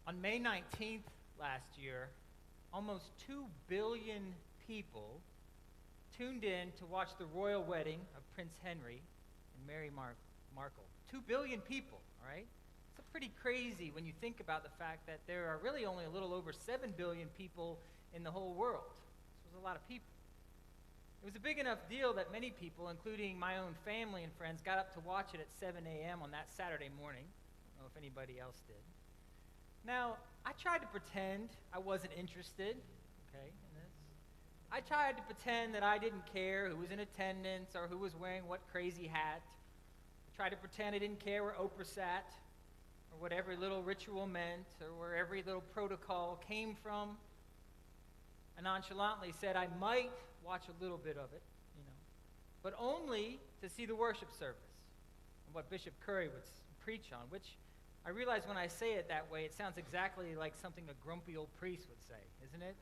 On May 19th last year, almost 2 billion people tuned in to watch the royal wedding of Prince Henry and Mary Markle. 2 billion people, all right? It's pretty crazy when you think about the fact that there are really only a little over 7 billion people in the whole world. This was a lot of people. It was a big enough deal that many people, including my own family and friends, got up to watch it at 7 a.m. on that Saturday morning. I don't know if anybody else did. Now, I tried to pretend I wasn't interested, okay, in this. I tried to pretend that I didn't care who was in attendance or who was wearing what crazy hat. I tried to pretend I didn't care where Oprah sat or what every little ritual meant or where every little protocol came from. I nonchalantly said I might watch a little bit of it, but only to see the worship service and what Bishop Curry would preach on, which I realize when I say it that way, it sounds exactly like something a grumpy old priest would say, isn't it?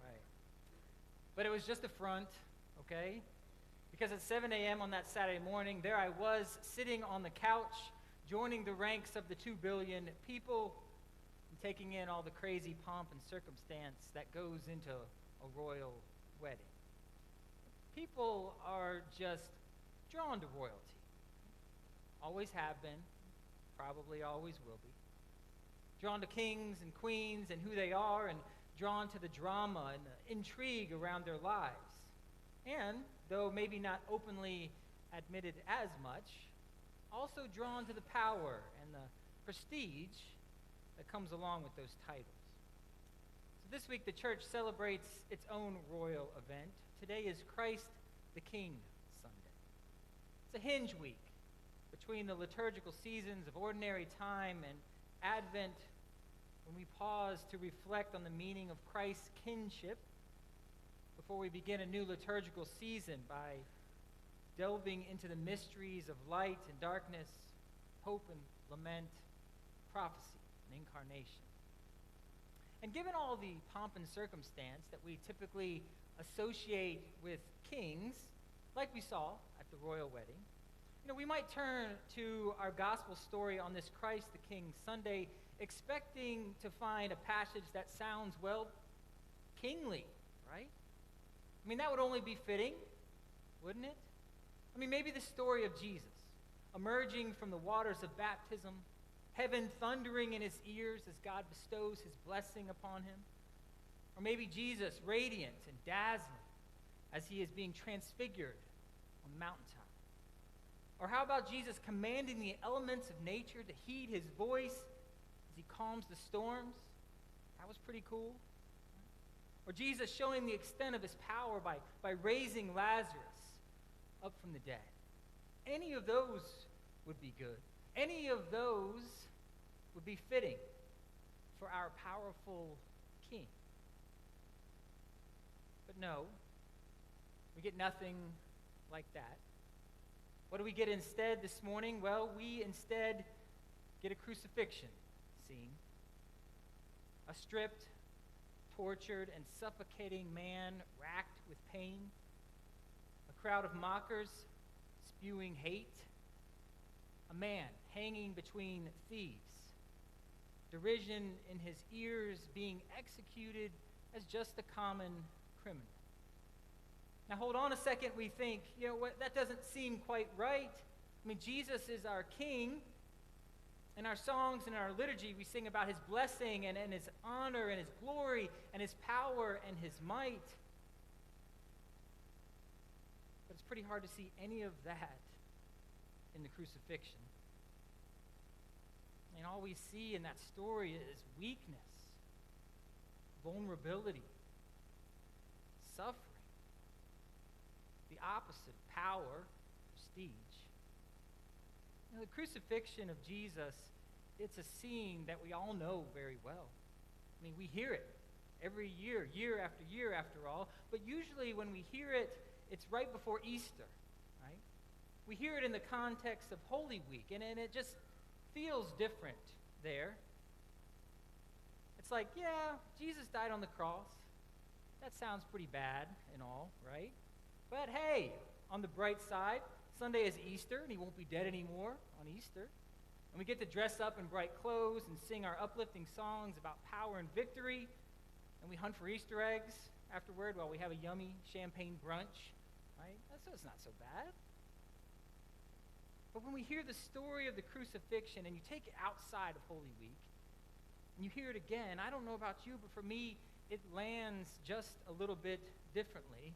Right. But it was just a front, okay? Because at 7 a.m. on that Saturday morning, there I was sitting on the couch, joining the ranks of the 2 billion people, and taking in all the crazy pomp and circumstance that goes into a royal wedding. People are just drawn to royalty. Always have been. Probably always will be. Drawn to kings and queens and who they are, and drawn to the drama and the intrigue around their lives. And, though maybe not openly admitted as much, also drawn to the power and the prestige that comes along with those titles. So this week the church celebrates its own royal event. Today is Christ the King Sunday. It's a hinge week between the liturgical seasons of ordinary time and Advent, when we pause to reflect on the meaning of Christ's kinship before we begin a new liturgical season by delving into the mysteries of light and darkness, hope and lament, prophecy and incarnation. And given all the pomp and circumstance that we typically associate with kings, like we saw at the royal wedding, we might turn to our gospel story on this Christ the King Sunday, expecting to find a passage that sounds, well, kingly, right? That would only be fitting, wouldn't it? Maybe the story of Jesus, emerging from the waters of baptism, heaven thundering in his ears as God bestows his blessing upon him. Or maybe Jesus radiant and dazzling as he is being transfigured on the mountaintop. Or how about Jesus commanding the elements of nature to heed his voice as he calms the storms? That was pretty cool. Or Jesus showing the extent of his power by raising Lazarus up from the dead. Any of those would be good. Any of those would be fitting for our powerful King. But no, we get nothing like that. What do we get instead this morning? Well, we instead get a crucifixion scene. A stripped, tortured, and suffocating man racked with pain. A crowd of mockers spewing hate. A man hanging between thieves. Derision in his ears, being executed as just a common criminal. Now hold on a second, we think, that doesn't seem quite right. Jesus is our King. In our songs and our liturgy, we sing about his blessing and his honor and his glory and his power and his might. But it's pretty hard to see any of that in the crucifixion. And all we see in that story is weakness, vulnerability, suffering. The opposite of power, prestige. The crucifixion of Jesus, it's a scene that we all know very well. We hear it every year, year after year after all, but usually when we hear it, it's right before Easter, right? We hear it in the context of Holy Week, and it just feels different there. It's like, yeah, Jesus died on the cross. That sounds pretty bad and all, right? But hey, on the bright side, Sunday is Easter, and he won't be dead anymore on Easter. And we get to dress up in bright clothes and sing our uplifting songs about power and victory. And we hunt for Easter eggs afterward while we have a yummy champagne brunch, right? So it's not so bad. But when we hear the story of the crucifixion and you take it outside of Holy Week, and you hear it again, I don't know about you, but for me, it lands just a little bit differently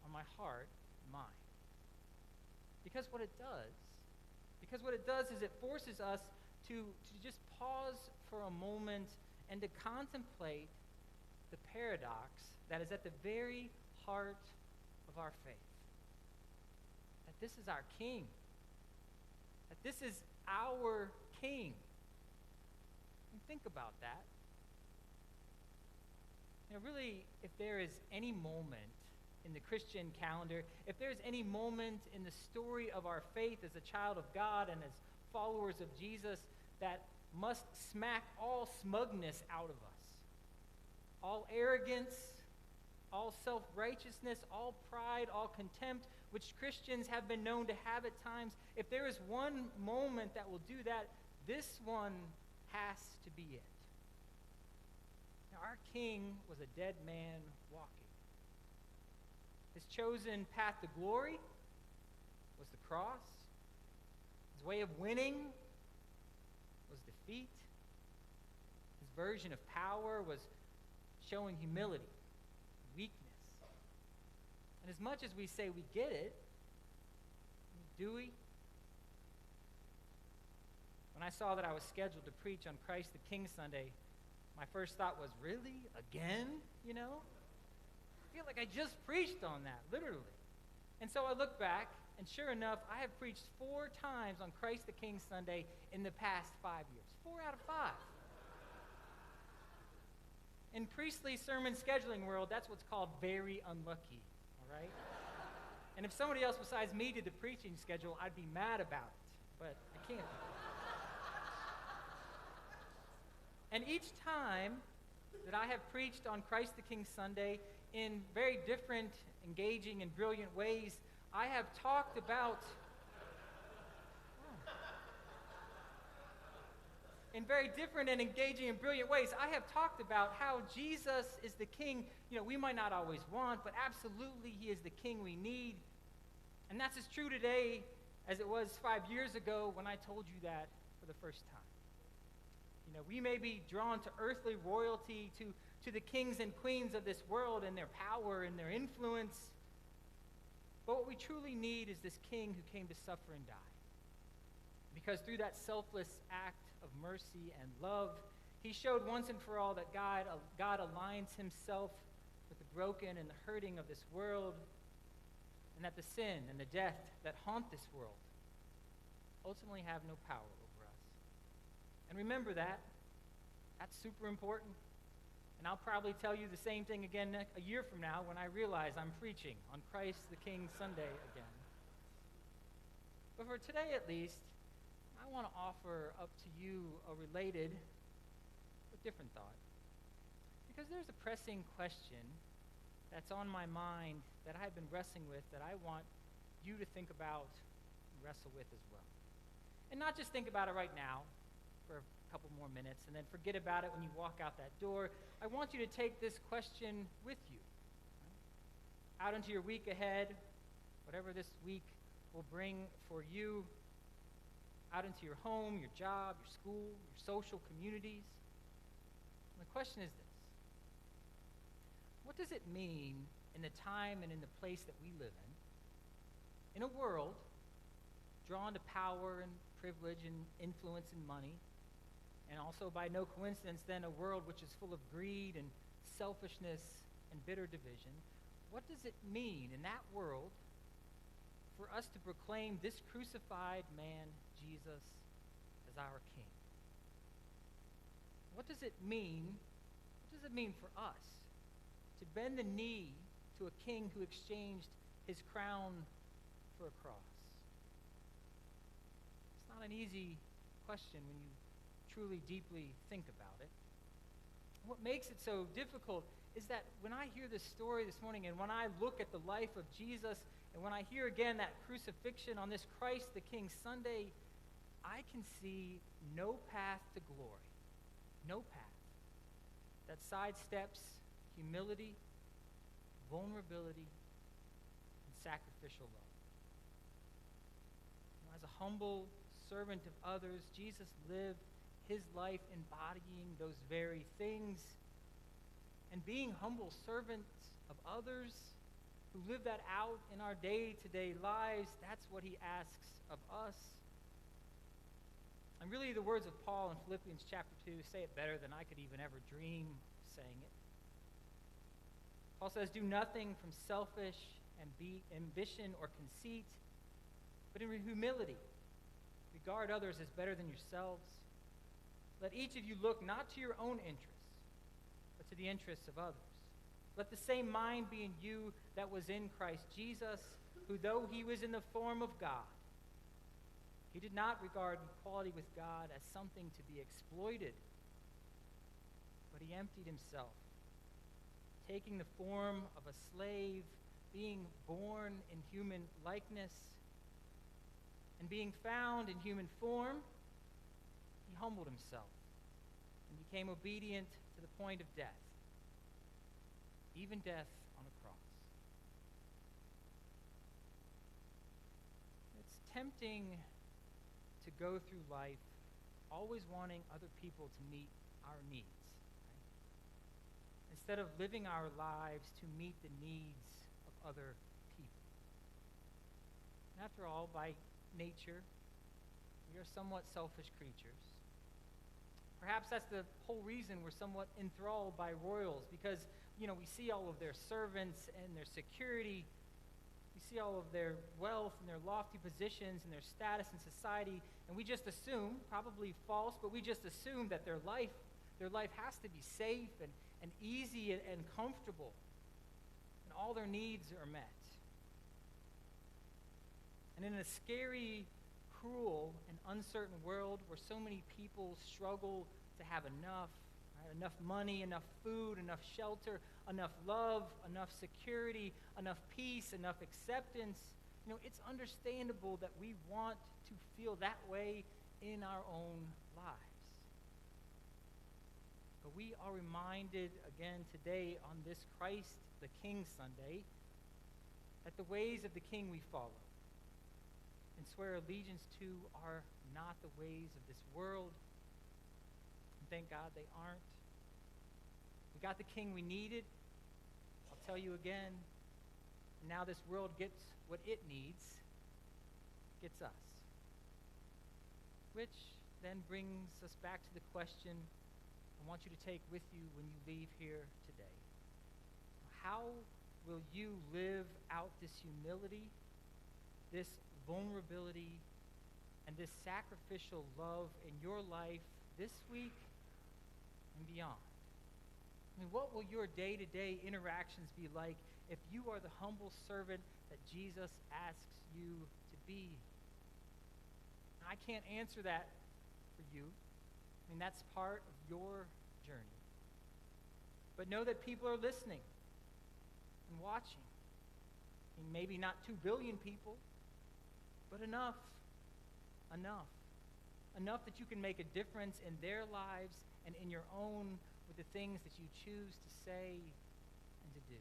on my heart and mind. Because what it does is it forces us to just pause for a moment and to contemplate the paradox that is at the very heart of our faith. That this is our King. That this is our King. And think about that. You know, really, if there is any moment in the Christian calendar, if there's any moment in the story of our faith as a child of God and as followers of Jesus that must smack all smugness out of us, all arrogance, all self-righteousness, all pride, all contempt, which Christians have been known to have at times, if there is one moment that will do that, this one has to be it. Now, our King was a dead man walking. His chosen path to glory was the cross. His way of winning was defeat. His version of power was showing humility, weakness. And as much as we say we get it, do we? When I saw that I was scheduled to preach on Christ the King Sunday, my first thought was, really? Again? You know? I feel like I just preached on that, literally. And so I look back, and sure enough, I have preached 4 times on Christ the King Sunday in the past 5 years. 4 out of 5. In priestly sermon scheduling world, that's what's called very unlucky, all right? And if somebody else besides me did the preaching schedule, I'd be mad about it, but I can't. And each time that I have preached on Christ the King Sunday in very different, engaging, and brilliant ways, I have talked about in very different and engaging and brilliant ways, I have talked about how Jesus is the King, we might not always want, but absolutely he is the King we need. And that's as true today as it was 5 years ago when I told you that for the first time. We may be drawn to earthly royalty, to the kings and queens of this world and their power and their influence, but what we truly need is this King who came to suffer and die. Because through that selfless act of mercy and love, he showed once and for all that God aligns himself with the broken and the hurting of this world, and that the sin and the death that haunt this world ultimately have no power over us. And remember that. That's super important. And I'll probably tell you the same thing again a year from now when I realize I'm preaching on Christ the King Sunday again. But for today at least, I want to offer up to you a related but different thought. Because there's a pressing question that's on my mind that I've been wrestling with that I want you to think about and wrestle with as well. And not just think about it right now for a couple more minutes and then forget about it when you walk out that door. I want you to take this question with you, right? Out into your week ahead, whatever this week will bring for you, out into your home, your job, your school, your social communities. And the question is this: what does it mean in the time and in the place that we live in a world drawn to power and privilege and influence and money, and also by no coincidence then a world which is full of greed and selfishness and bitter division? What does it mean in that world for us to proclaim this crucified man, Jesus, as our King? What does it mean? What does it mean for us to bend the knee to a king who exchanged his crown for a cross? It's not an easy question when you truly, deeply think about it. What makes it so difficult is that when I hear this story this morning and when I look at the life of Jesus and when I hear again that crucifixion on this Christ the King Sunday, I can see no path to glory, no path that sidesteps humility, vulnerability, and sacrificial love. As a humble servant of others, Jesus lived his life embodying those very things. And being humble servants of others who live that out in our day-to-day lives, that's what he asks of us. And really, the words of Paul in Philippians chapter 2 say it better than I could even ever dream of saying it. Paul says, do nothing from selfish ambition or conceit, but in humility, regard others as better than yourselves. Let each of you look not to your own interests, but to the interests of others. Let the same mind be in you that was in Christ Jesus, who though he was in the form of God, he did not regard equality with God as something to be exploited, but he emptied himself, taking the form of a slave, being born in human likeness, and being found in human form, he humbled himself and became obedient to the point of death, even death on a cross. It's tempting to go through life always wanting other people to meet our needs, right? Instead of living our lives to meet the needs of other people. And after all, by nature, we are somewhat selfish creatures. Perhaps that's the whole reason we're somewhat enthralled by royals, because, we see all of their servants and their security. We see all of their wealth and their lofty positions and their status in society, and we just assume, probably false, but we just assume that their life has to be safe and easy and comfortable, and all their needs are met. And in a scary, cruel, and uncertain world where so many people struggle to have enough, right? Enough money, enough food, enough shelter, enough love, enough security, enough peace, enough acceptance, it's understandable that we want to feel that way in our own lives. But we are reminded again today on this Christ the King Sunday that the ways of the King we follow and swear allegiance to are not the ways of this world. And thank God they aren't. We got the King we needed. I'll tell you again, now this world gets what it needs, gets us. Which then brings us back to the question I want you to take with you when you leave here today. How will you live out this humility, this vulnerability, and this sacrificial love in your life this week and beyond? What will your day-to-day interactions be like if you are the humble servant that Jesus asks you to be? I can't answer that for you. That's part of your journey. But know that people are listening and watching. Maybe not 2 billion people, but enough that you can make a difference in their lives and in your own with the things that you choose to say and to do.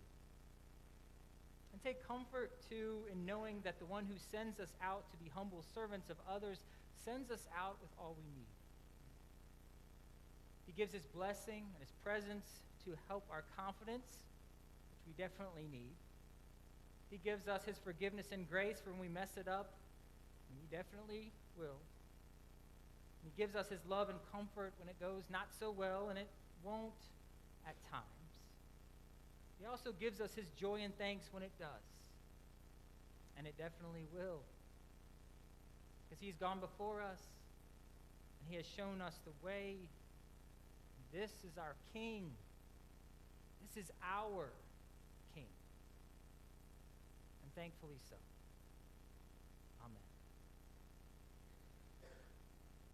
And take comfort, too, in knowing that the one who sends us out to be humble servants of others sends us out with all we need. He gives his blessing and his presence to help our confidence, which we definitely need. He gives us his forgiveness and grace for when we mess it up, and we definitely will. He gives us his love and comfort when it goes not so well, and it won't at times. He also gives us his joy and thanks when it does, and it definitely will. Because he's gone before us, and he has shown us the way. This is our King. This is our King. And thankfully so.